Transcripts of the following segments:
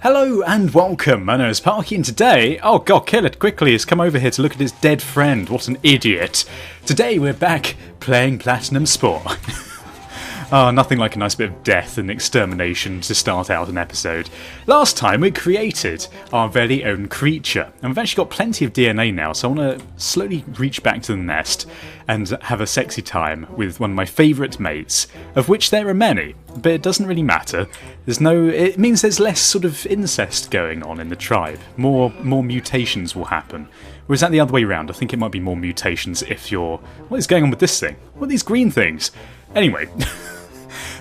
Hello and welcome, my name is Parky and today, oh god, kill it quickly, he's come over here to look at his dead friend, what an idiot. Today we're back playing PlatinumSpore. Oh, nothing like a nice bit of death and extermination to start out an episode. Last time we created our very own creature, and we've actually got plenty of DNA now, so I want to slowly reach back to the nest and have a sexy time with one of my favourite mates, of which there are many, but it doesn't really matter. It means there's less sort of incest going on in the tribe. More mutations will happen. Or is that the other way around? I think it might be more mutations if you're... What is going on with this thing? What are these green things? Anyway...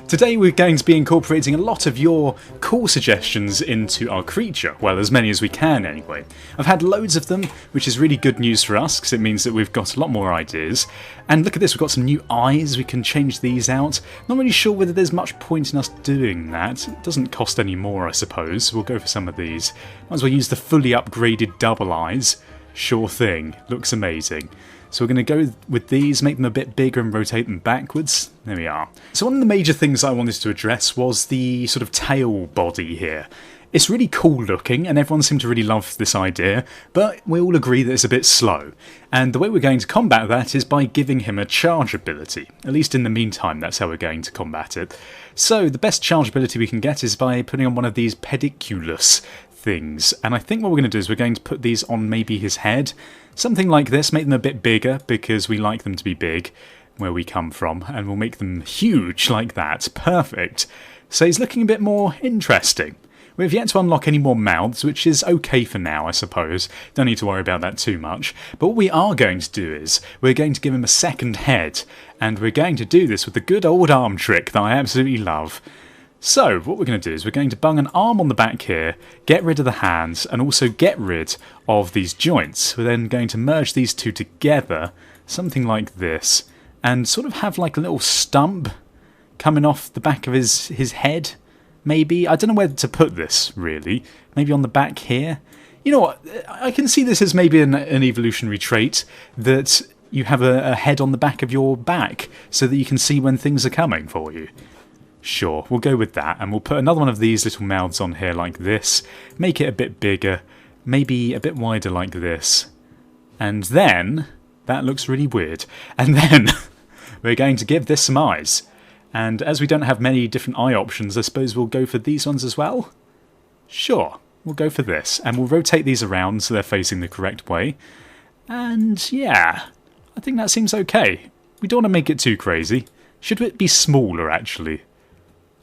Today we're going to be incorporating a lot of your cool suggestions into our creature, well, as many as we can anyway. I've had loads of them, which is really good news for us, because it means that we've got a lot more ideas. And look at this, we've got some new eyes, we can change these out. Not really sure whether there's much point in us doing that. It doesn't cost any more, I suppose. We'll go for some of these. Might as well use the fully upgraded double eyes. Sure thing, looks amazing. So we're going to go with these, make them a bit bigger and rotate them backwards. There we are. So one of the major things I wanted to address was the sort of tail body here. It's really cool looking and everyone seemed to really love this idea, but we all agree that it's a bit slow. And the way we're going to combat that is by giving him a charge ability. At least in the meantime, that's how we're going to combat it. So the best charge ability we can get is by putting on one of these pediculus things. And I think what we're going to do is we're going to put these on maybe his head. Something like this, make them a bit bigger because we like them to be big where we come from, and we'll make them huge like that. Perfect. So he's looking a bit more interesting. We've yet to unlock any more mouths, which is okay for now, I suppose. Don't need to worry about that too much. But what we are going to do is we're going to give him a second head, and we're going to do this with the good old arm trick that I absolutely love. So, what we're going to do is we're going to bung an arm on the back here, get rid of the hands, and also get rid of these joints. We're then going to merge these two together, something like this, and sort of have like a little stump coming off the back of his head, maybe. I don't know where to put this, really. Maybe on the back here. You know what, I can see this as maybe an evolutionary trait, that you have a head on the back of your back, so that you can see when things are coming for you. Sure, we'll go with that, and we'll put another one of these little mouths on here like this, make it a bit bigger, maybe a bit wider like this, and then, that looks really weird, and then we're going to give this some eyes, and as we don't have many different eye options, I suppose we'll go for these ones as well? Sure, we'll go for this, and we'll rotate these around so they're facing the correct way, and yeah, I think that seems okay. We don't want to make it too crazy. Should it be smaller, actually?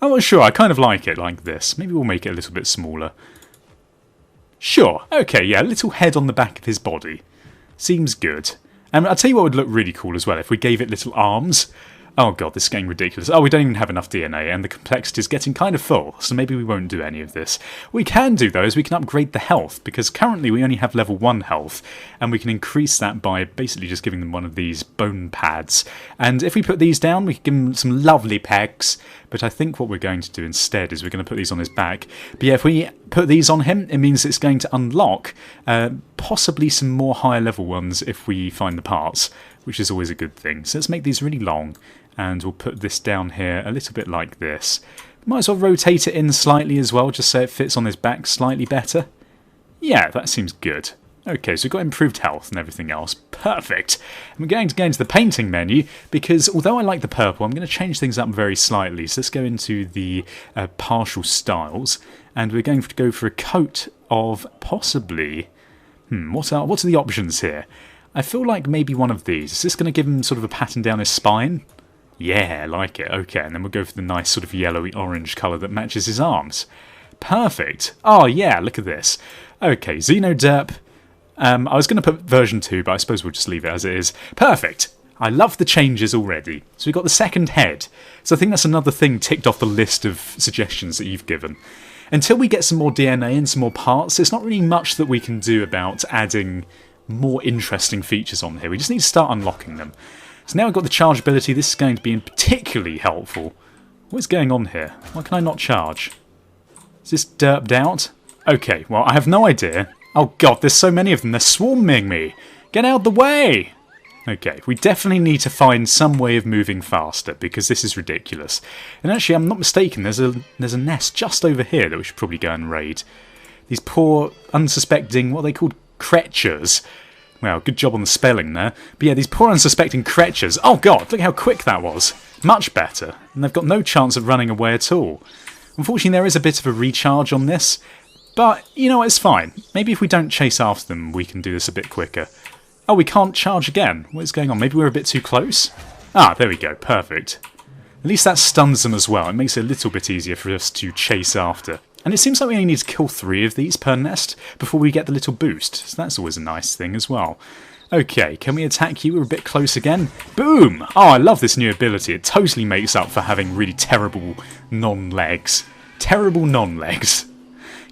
Oh, sure, I kind of like it like this. Maybe we'll make it a little bit smaller. Sure, okay, yeah, a little head on the back of his body. Seems good. And I'll tell you what would look really cool as well, if we gave it little arms. Oh god, this is getting ridiculous. Oh, we don't even have enough DNA, and the complexity is getting kind of full, so maybe we won't do any of this. What we can do, though, is we can upgrade the health, because currently we only have level 1 health, and we can increase that by basically just giving them one of these bone pads. And if we put these down, we can give them some lovely pegs, but I think what we're going to do instead is we're going to put these on his back. But yeah, if we put these on him, it means it's going to unlock possibly some more higher level ones if we find the parts, which is always a good thing. So let's make these really long. And we'll put this down here a little bit like this. Might as well rotate it in slightly as well, just so it fits on his back slightly better. Yeah, that seems good. Okay, so we've got improved health and everything else. Perfect. I'm going to go into the painting menu, because although I like the purple, I'm going to change things up very slightly. So let's go into the partial styles, and we're going to go for a coat of possibly... what are the options here? I feel like maybe one of these. Is this going to give him sort of a pattern down his spine? Yeah, I like it. Okay, and then we'll go for the nice sort of yellowy-orange colour that matches his arms. Perfect. Oh, yeah, look at this. Okay, Xenoderp. I was going to put version 2, but I suppose we'll just leave it as it is. Perfect. I love the changes already. So we've got the second head. So I think that's another thing ticked off the list of suggestions that you've given. Until we get some more DNA and some more parts, there's not really much that we can do about adding more interesting features on here. We just need to start unlocking them. So now I've got the charge ability. This is going to be particularly helpful. What's going on here? Why can I not charge? Is this derped out? Okay, well, I have no idea. Oh god, there's so many of them. They're swarming me. Get out of the way! Okay, we definitely need to find some way of moving faster, because this is ridiculous. And actually, I'm not mistaken, there's a nest just over here that we should probably go and raid. These poor, unsuspecting, what are they called? Creatures. Well, good job on the spelling there. But yeah, these poor unsuspecting creatures. Oh god, look how quick that was. Much better. And they've got no chance of running away at all. Unfortunately, there is a bit of a recharge on this. But, you know, it's fine. Maybe if we don't chase after them, we can do this a bit quicker. Oh, we can't charge again. What is going on? Maybe we're a bit too close? Ah, there we go. Perfect. At least that stuns them as well. It makes it a little bit easier for us to chase after. And it seems like we only need to kill 3 of these per nest before we get the little boost. So that's always a nice thing as well. Okay, can we attack you? We're a bit close again. Boom! Oh, I love this new ability. It totally makes up for having really terrible non-legs. Terrible non-legs.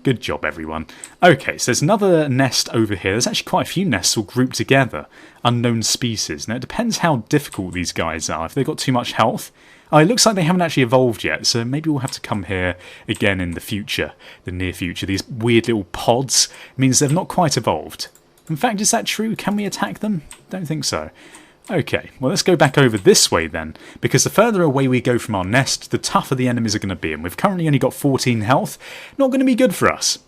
Good job, everyone. Okay, so there's another nest over here. There's actually quite a few nests all grouped together. Unknown species. Now, it depends how difficult these guys are. If they've got too much health... Oh, it looks like they haven't actually evolved yet, so maybe we'll have to come here again in the future. The near future. These weird little pods means they've not quite evolved. In fact, is that true? Can we attack them? Don't think so. Okay, well let's go back over this way then, because the further away we go from our nest, the tougher the enemies are going to be, and we've currently only got 14 health. Not going to be good for us.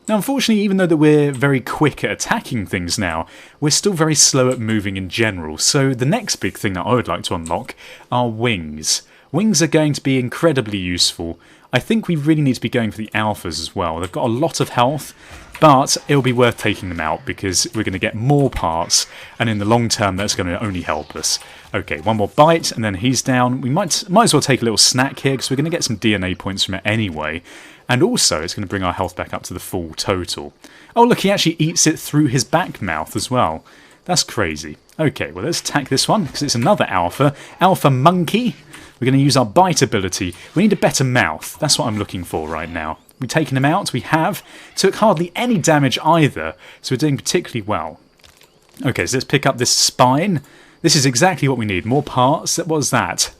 Now, unfortunately, even though that we're very quick at attacking things now, we're still very slow at moving in general, so the next big thing that I would like to unlock are wings. Wings are going to be incredibly useful. I think we really need to be going for the alphas as well. They've got a lot of health, but it'll be worth taking them out because we're going to get more parts, and in the long term that's going to only help us. Okay, one more bite, and then he's down. We might as well take a little snack here because we're going to get some DNA points from it anyway. And also, it's going to bring our health back up to the full total. Oh, look, he actually eats it through his back mouth as well. That's crazy. Okay, well, let's attack this one, because it's another alpha. Alpha monkey. We're going to use our bite ability. We need a better mouth. That's what I'm looking for right now. We've taken him out. We have. Took hardly any damage either, so we're doing particularly well. Okay, so let's pick up this spine. This is exactly what we need. More parts. What was that?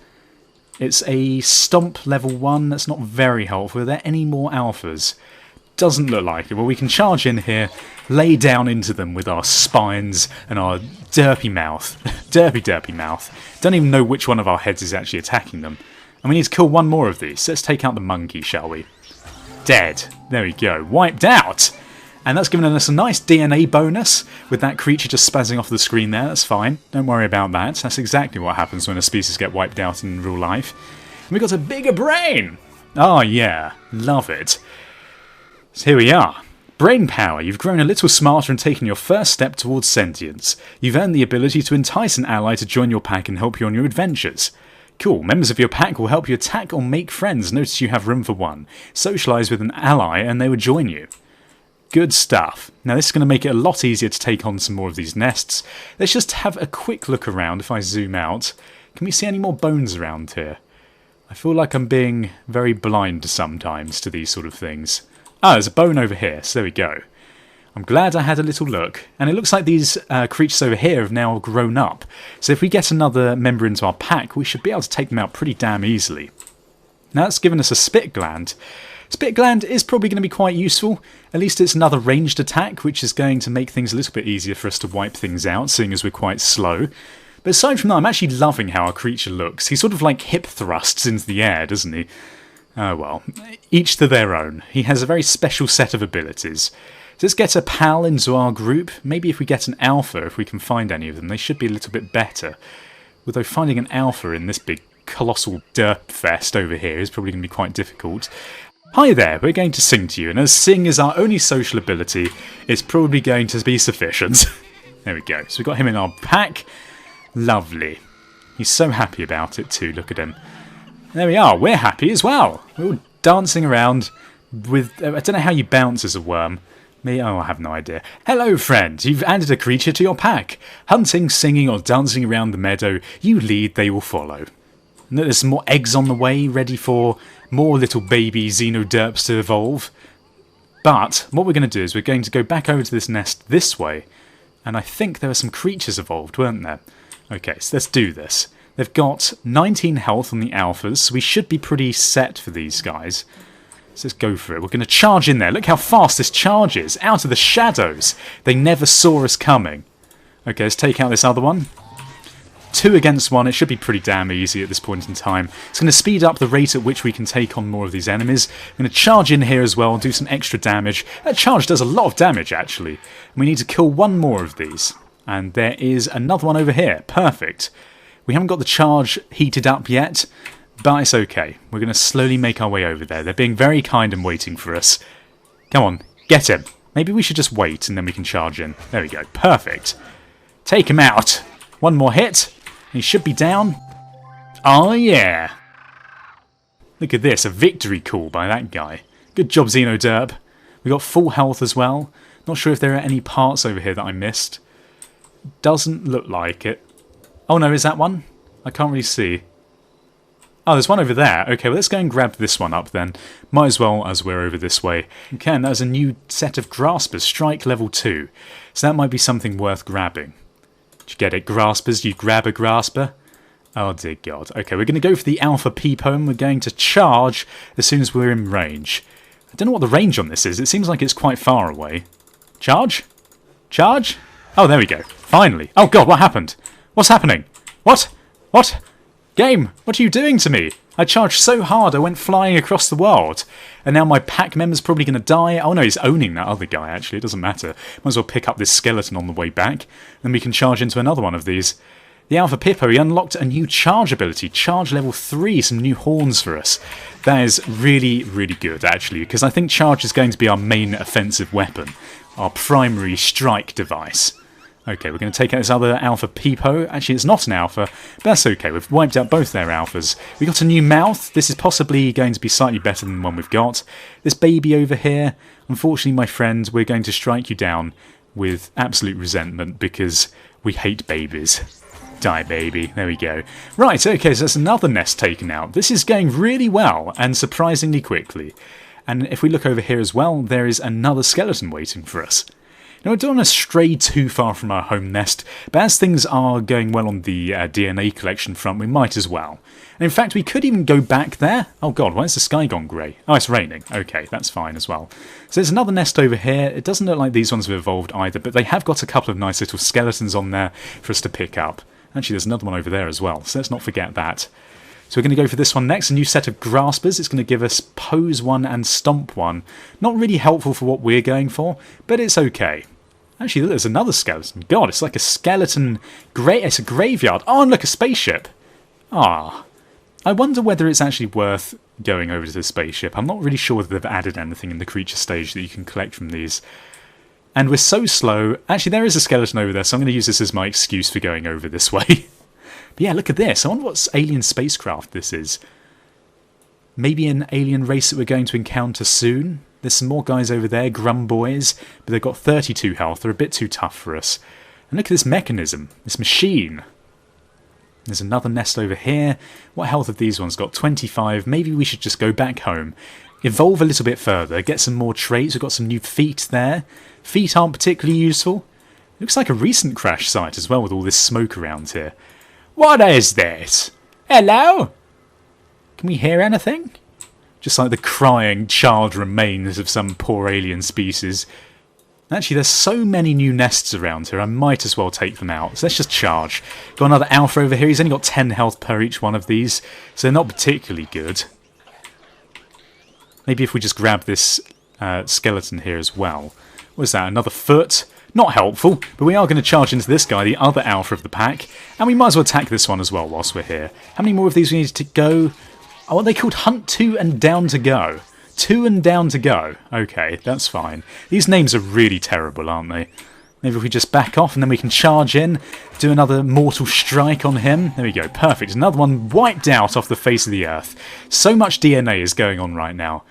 It's a stomp level 1. That's not very helpful. Are there any more alphas? Doesn't look like it. Well, we can charge in here, lay down into them with our spines and our derpy mouth. derpy mouth. Don't even know which one of our heads is actually attacking them. And we need to kill one more of these. Let's take out the monkey, shall we? Dead. There we go. Wiped out. And that's given us a nice DNA bonus with that creature just spazzing off the screen there. That's fine. Don't worry about that. That's exactly what happens when a species get wiped out in real life. And we got a bigger brain. Oh, yeah. Love it. So here we are. Brain power. You've grown a little smarter and taken your first step towards sentience. You've earned the ability to entice an ally to join your pack and help you on your adventures. Cool. Members of your pack will help you attack or make friends. Notice you have room for one. Socialise with an ally and they will join you. Good stuff. Now this is going to make it a lot easier to take on some more of these nests. Let's just have a quick look around. If I zoom out, can we see any more bones around here? I feel like I'm being very blind sometimes to these sort of things. Ah, there's a bone over here, so there we go. I'm glad I had a little look. And it looks like these creatures over here have now grown up. So if we get another member into our pack, we should be able to take them out pretty damn easily. Now that's given us a spit gland. Spit gland is probably going to be quite useful. At least it's another ranged attack, which is going to make things a little bit easier for us to wipe things out, seeing as we're quite slow. But aside from that, I'm actually loving how our creature looks. He sort of like hip thrusts into the air, doesn't he? Oh well, each to their own. He has a very special set of abilities. So let's get a pal into our group. Maybe if we get an alpha, if we can find any of them, they should be a little bit better. Although finding an alpha in this big colossal derp fest over here is probably going to be quite difficult. Hi there, we're going to sing to you, and as sing is our only social ability, it's probably going to be sufficient. There we go, so we've got him in our pack. Lovely. He's so happy about it too, look at him. There we are, we're happy as well. We're all dancing around with... I don't know how you bounce as a worm. Me? Oh, I have no idea. Hello, friend. You've added a creature to your pack. Hunting, singing, or dancing around the meadow, you lead, they will follow. And there's some more eggs on the way, ready for more little baby Xenoderps to evolve. But what we're going to do is we're going to go back over to this nest this way. And I think there were some creatures evolved, weren't there? Okay, so let's do this. They've got 19 health on the alphas, so we should be pretty set for these guys. So let's go for it. We're going to charge in there. Look how fast this charges. Out of the shadows. They never saw us coming. Okay, let's take out this other one. 2 against 1. It should be pretty damn easy at this point in time. It's going to speed up the rate at which we can take on more of these enemies. I'm going to charge in here as well and do some extra damage. That charge does a lot of damage, actually. And we need to kill 1 more of these. And there is another one over here. Perfect. We haven't got the charge heated up yet, but it's okay. We're going to slowly make our way over there. They're being very kind and waiting for us. Come on, get him. Maybe we should just wait and then we can charge in. There we go. Perfect. Take him out. 1 more hit. He should be down. Oh, yeah. Look at this. A victory call by that guy. Good job, Xenoderp. We got full health as well. Not sure if there are any parts over here that I missed. Doesn't look like it. Oh, no, is that one? I can't really see. Oh, there's one over there. Okay, well, let's go and grab this one up then. Might as well as we're over this way. Okay, and there's a new set of graspers. Strike level 2. So that might be something worth grabbing. Did you get it? Graspers? You grab a grasper? Oh, dear God. Okay, we're going to go for the Alpha Peepo, and we're going to charge as soon as we're in range. I don't know what the range on this is. It seems like it's quite far away. Charge? Charge? Oh, there we go. Finally. Oh, God, what happened? What's happening? What? What? Game, what are you doing to me? I charged so hard I went flying across the world. And now my pack member's probably going to die. Oh no, he's owning that other guy actually, it doesn't matter. Might as well pick up this skeleton on the way back. Then we can charge into another one of these. The Alpha Pippo, he unlocked a new charge ability. Charge level 3, some new horns for us. That is really, really good actually, because I think charge is going to be our main offensive weapon. Our primary strike device. Okay, we're going to take out this other Alpha Peepo. Actually, it's not an Alpha, but that's okay. We've wiped out both their Alphas. We got a new mouth. This is possibly going to be slightly better than the one we've got. This baby over here, unfortunately, my friend, we're going to strike you down with absolute resentment because we hate babies. Die, baby. There we go. Right, okay, so that's another nest taken out. This is going really well and surprisingly quickly. And if we look over here as well, there is another skeleton waiting for us. Now, I don't want to stray too far from our home nest, but as things are going well on the DNA collection front, we might as well. And in fact, we could even go back there. Oh god, why is the sky gone grey? Oh, it's raining. Okay, that's fine as well. So there's another nest over here. It doesn't look like these ones have evolved either, but they have got a couple of nice little skeletons on there for us to pick up. Actually, there's another one over there as well, so let's not forget that. So we're going to go for this one next, a new set of graspers. It's going to give us pose 1 and stomp 1. Not really helpful for what we're going for, but it's okay. Actually, look, there's another skeleton. God, it's like a skeleton... It's a graveyard. Oh, and look, a spaceship. Ah. I wonder whether it's actually worth going over to the spaceship. I'm not really sure whether they've added anything in the creature stage that you can collect from these. And we're so slow. Actually, there is a skeleton over there, so I'm going to use this as my excuse for going over this way. But yeah, look at this. I wonder what alien spacecraft this is. Maybe an alien race that we're going to encounter soon. There's some more guys over there, Grum Boys, but they've got 32 health. They're a bit too tough for us. And look at this mechanism, this machine. There's another nest over here. What health have these ones got? 25. Maybe we should just go back home. Evolve a little bit further, get some more traits. We've got some new feet there. Feet aren't particularly useful. Looks like a recent crash site as well with all this smoke around here. What is this? Hello? Can we hear anything? Just like the crying child remains of some poor alien species. Actually, there's so many new nests around here, I might as well take them out. So let's just charge. Got another Alpha over here. He's only got 10 health per each one of these, so they're not particularly good. Maybe if we just grab this skeleton here as well. What is that, another foot? Not helpful, but we are going to charge into this guy, the other Alpha of the pack. And we might as well attack this one as well whilst we're here. How many more of these we need to go? Oh, what are they called? Hunt 2 and down to go. 2 and down to go. Okay, that's fine. These names are really terrible, aren't they? Maybe if we just back off and then we can charge in, do another mortal strike on him. There we go, perfect. Another one wiped out off the face of the earth. So much DNA is going on right now.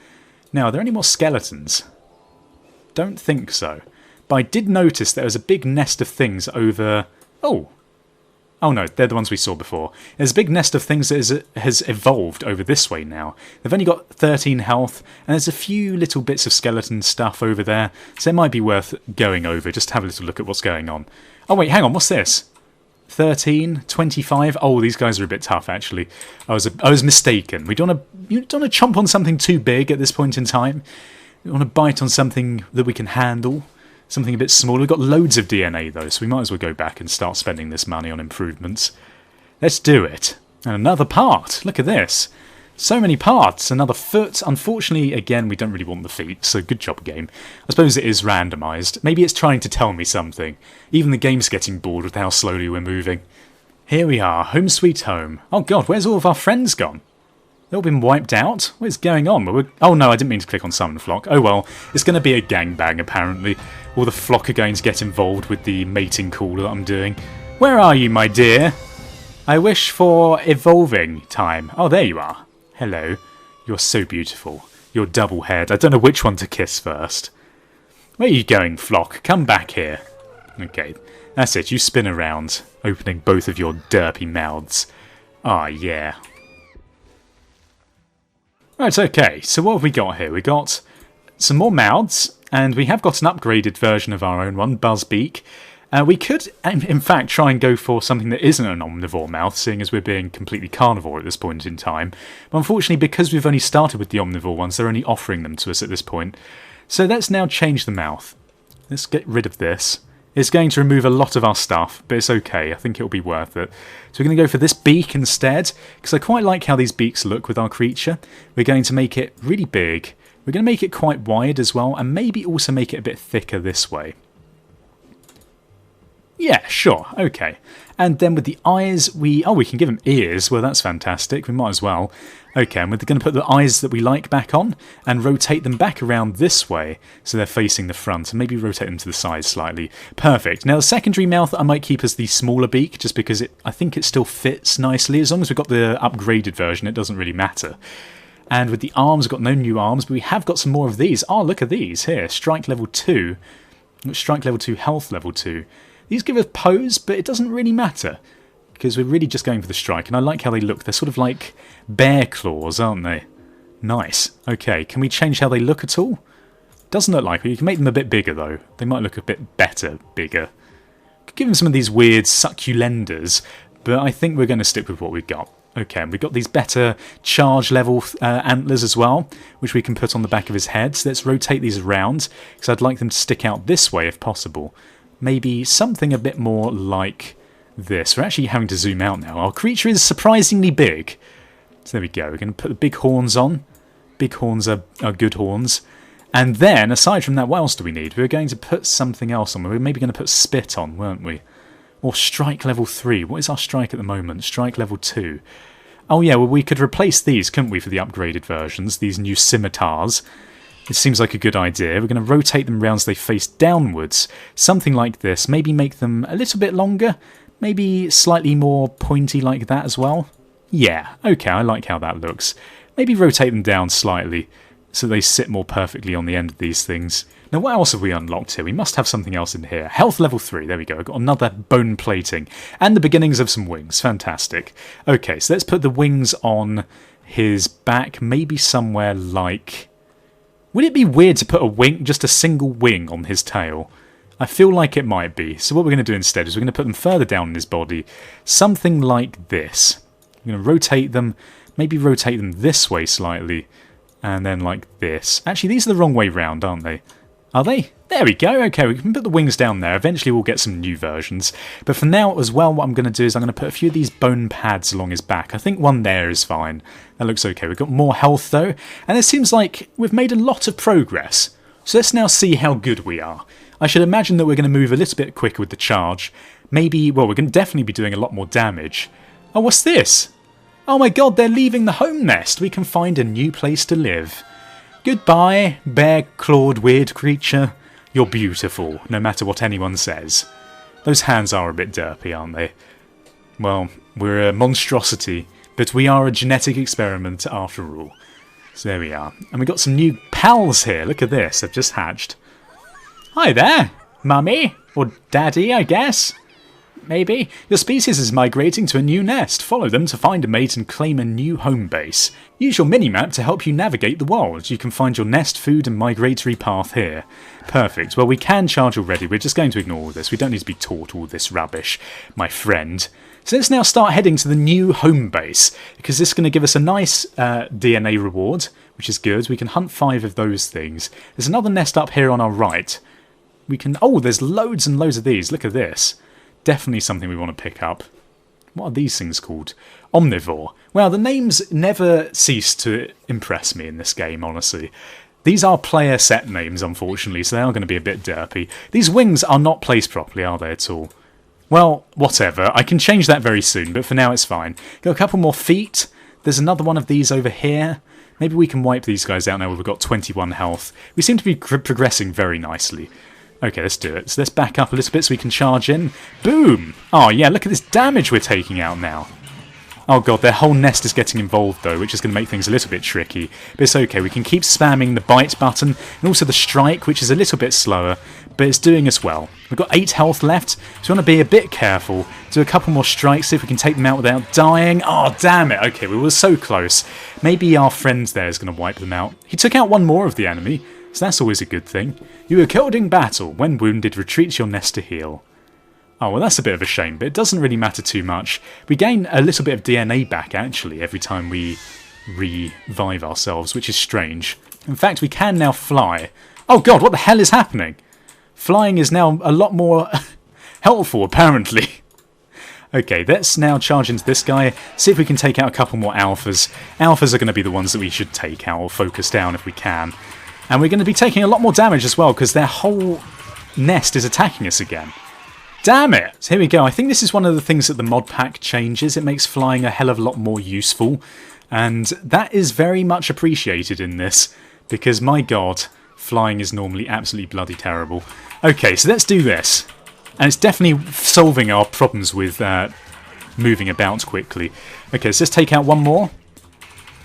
Now, are there any more skeletons? Don't think so. But I did notice there was a big nest of things over... Oh no, they're the ones we saw before. There's a big nest of things that has evolved over this way now. They've only got 13 health, and there's a few little bits of skeleton stuff over there, so it might be worth going over, just to have a little look at what's going on. Oh wait, hang on, what's this? 13, 25. Oh, these guys are a bit tough, actually. I was mistaken. You don't want to chomp on something too big at this point in time. We want to bite on something that we can handle. Something a bit smaller. We've got loads of DNA though, so we might as well go back and start spending this money on improvements. Let's do it. And another part. Look at this. So many parts. Another foot. Unfortunately, again, we don't really want the feet, so good job, game. I suppose it is randomised. Maybe it's trying to tell me something. Even the game's getting bored with how slowly we're moving. Here we are. Home sweet home. Oh god, where's all of our friends gone? They've all been wiped out? What is going on? Oh no, I didn't mean to click on summon flock. Oh well, it's going to be a gangbang apparently. All the flock are going to get involved with the mating call that I'm doing. Where are you, my dear? I wish for evolving time. Oh, there you are. Hello. You're so beautiful. You're double-haired. I don't know which one to kiss first. Where are you going, flock? Come back here. Okay, that's it. You spin around, opening both of your derpy mouths. Ah, yeah. Right, okay. So what have we got here? We got some more mouths, and we have got an upgraded version of our own one, Buzzbeak. We could, in fact, try and go for something that isn't an omnivore mouth, seeing as we're being completely carnivore at this point in time. But unfortunately, because we've only started with the omnivore ones, they're only offering them to us at this point. So let's now change the mouth. Let's get rid of this. It's going to remove a lot of our stuff, but it's okay. I think it'll be worth it. So we're going to go for this beak instead, because I quite like how these beaks look with our creature. We're going to make it really big. We're going to make it quite wide as well, and maybe also make it a bit thicker this way. Yeah, sure, okay. And then with the eyes, we can give them ears. Well, that's fantastic. We might as well. Okay, and we're going to put the eyes that we like back on and rotate them back around this way so they're facing the front, and maybe rotate them to the side slightly. Perfect. Now, the secondary mouth I might keep as the smaller beak, just because I think it still fits nicely. As long as we've got the upgraded version, it doesn't really matter. And with the arms, we've got no new arms, but we have got some more of these. Oh, look at these here. Strike level 2. Strike level 2, health level 2. These give us pose, but it doesn't really matter, because we're really just going for the strike, and I like how they look. They're sort of like bear claws, aren't they? Nice. Okay, can we change how they look at all? Doesn't look like it. You can make them a bit bigger, though. They might look a bit better, bigger. Could give them some of these weird succulenders, but I think we're going to stick with what we've got. Okay, and we've got these better charge level antlers as well, which we can put on the back of his head. So let's rotate these around, because I'd like them to stick out this way if possible. Maybe something a bit more like this. We're actually having to zoom out now. Our creature is surprisingly big. So there we go. We're going to put the big horns on. Big horns are good horns. And then, aside from that, what else do we need? We're going to put something else on. We're maybe going to put spit on, weren't we? Or strike level 3. What is our strike at the moment? Strike level 2. Oh yeah, well we could replace these, couldn't we, for the upgraded versions? These new scimitars. It seems like a good idea. We're going to rotate them around so they face downwards. Something like this. Maybe make them a little bit longer. Maybe slightly more pointy like that as well. Yeah, okay, I like how that looks. Maybe rotate them down slightly so they sit more perfectly on the end of these things. Now, what else have we unlocked here? We must have something else in here. Health level 3. There we go. I've got another bone plating. And the beginnings of some wings. Fantastic. Okay, so let's put the wings on his back. Maybe somewhere like... Would it be weird to put a wing, just a single wing on his tail? I feel like it might be. So what we're going to do instead is we're going to put them further down in his body. Something like this. We're going to rotate them, maybe rotate them this way slightly. And then like this. Actually, these are the wrong way round, aren't they? Are they? There we go. Okay, we can put the wings down there. Eventually we'll get some new versions. But for now as well, what I'm going to do is I'm going to put a few of these bone pads along his back. I think one there is fine. That looks okay. We've got more health though. And it seems like we've made a lot of progress. So let's now see how good we are. I should imagine that we're going to move a little bit quicker with the charge. Maybe, well, we're going to definitely be doing a lot more damage. Oh, what's this? Oh my god, they're leaving the home nest. We can find a new place to live. Goodbye, bear-clawed weird creature. You're beautiful, no matter what anyone says. Those hands are a bit derpy, aren't they? Well, we're a monstrosity, but we are a genetic experiment after all. So there we are. And we got some new pals here. Look at this, they've just hatched. Hi there, Mummy, or Daddy, I guess. Maybe. Your species is migrating to a new nest. Follow them to find a mate and claim a new home base. Use your minimap to help you navigate the world. You can find your nest, food and migratory path here. Perfect. Well, we can charge already. We're just going to ignore all this. We don't need to be taught all this rubbish, my friend. So let's now start heading to the new home base, because this is going to give us a nice DNA reward, which is good. We can hunt 5 of those things. There's another nest up here on our right. We can... Oh, there's loads and loads of these. Look at this. Definitely something we want to pick up. What are these things called? Omnivore. Well, the names never cease to impress me in this game, honestly. These are player set names, unfortunately, so they are going to be a bit derpy. These wings are not placed properly, are they, at all? Well, whatever. I can change that very soon, but for now it's fine. Got a couple more feet. There's another one of these over here. Maybe we can wipe these guys out now we've got 21 health. We seem to be progressing very nicely. Okay, let's do it. So let's back up a little bit so we can charge in. Boom! Oh yeah, look at this damage we're taking out now. Oh god, their whole nest is getting involved though, which is going to make things a little bit tricky. But it's okay, we can keep spamming the bite button, and also the strike, which is a little bit slower, but it's doing us well. We've got 8 health left, so we want to be a bit careful. Do a couple more strikes, see if we can take them out without dying. Oh, damn it! Okay, we were so close. Maybe our friend there is going to wipe them out. He took out one more of the enemy, so that's always a good thing. You were killed in battle. When wounded, retreat to your nest to heal. Oh, well, that's a bit of a shame, but it doesn't really matter too much. We gain a little bit of DNA back, actually, every time we revive ourselves, which is strange. In fact, we can now fly. Oh, God, what the hell is happening? Flying is now a lot more helpful, apparently. Okay, let's now charge into this guy, see if we can take out a couple more alphas. Alphas are going to be the ones that we should take out or focus down if we can. And we're going to be taking a lot more damage as well, because their whole nest is attacking us again. Damn it! So here we go. I think this is one of the things that the mod pack changes. It makes flying a hell of a lot more useful. And that is very much appreciated in this. Because, my god, flying is normally absolutely bloody terrible. Okay, so let's do this. And it's definitely solving our problems with moving about quickly. Okay, so let's take out one more.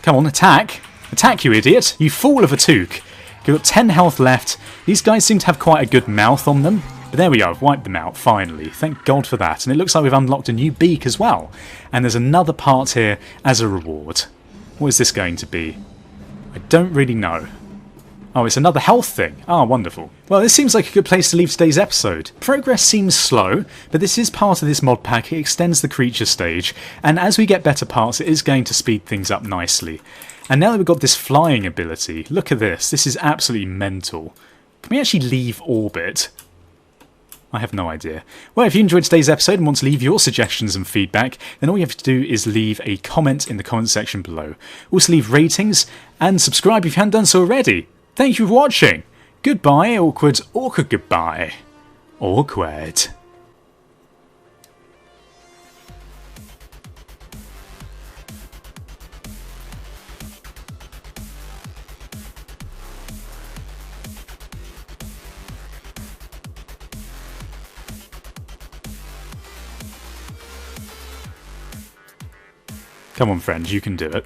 Come on, attack. Attack, you idiot. You fool of a toque. We've got 10 health left. These guys seem to have quite a good mouth on them. But there we go, I've wiped them out, finally. Thank God for that. And it looks like we've unlocked a new beak as well. And there's another part here as a reward. What is this going to be? I don't really know. Oh, it's another health thing. Ah, wonderful. Well, this seems like a good place to leave today's episode. Progress seems slow, but this is part of this mod pack. It extends the creature stage. And as we get better parts, it is going to speed things up nicely. And now that we've got this flying ability, look at this. This is absolutely mental. Can we actually leave orbit? I have no idea. Well, if you enjoyed today's episode and want to leave your suggestions and feedback, then all you have to do is leave a comment in the comment section below. Also leave ratings and subscribe if you haven't done so already. Thank you for watching. Goodbye, awkward, awkward goodbye. Awkward. Come on, friends, you can do it.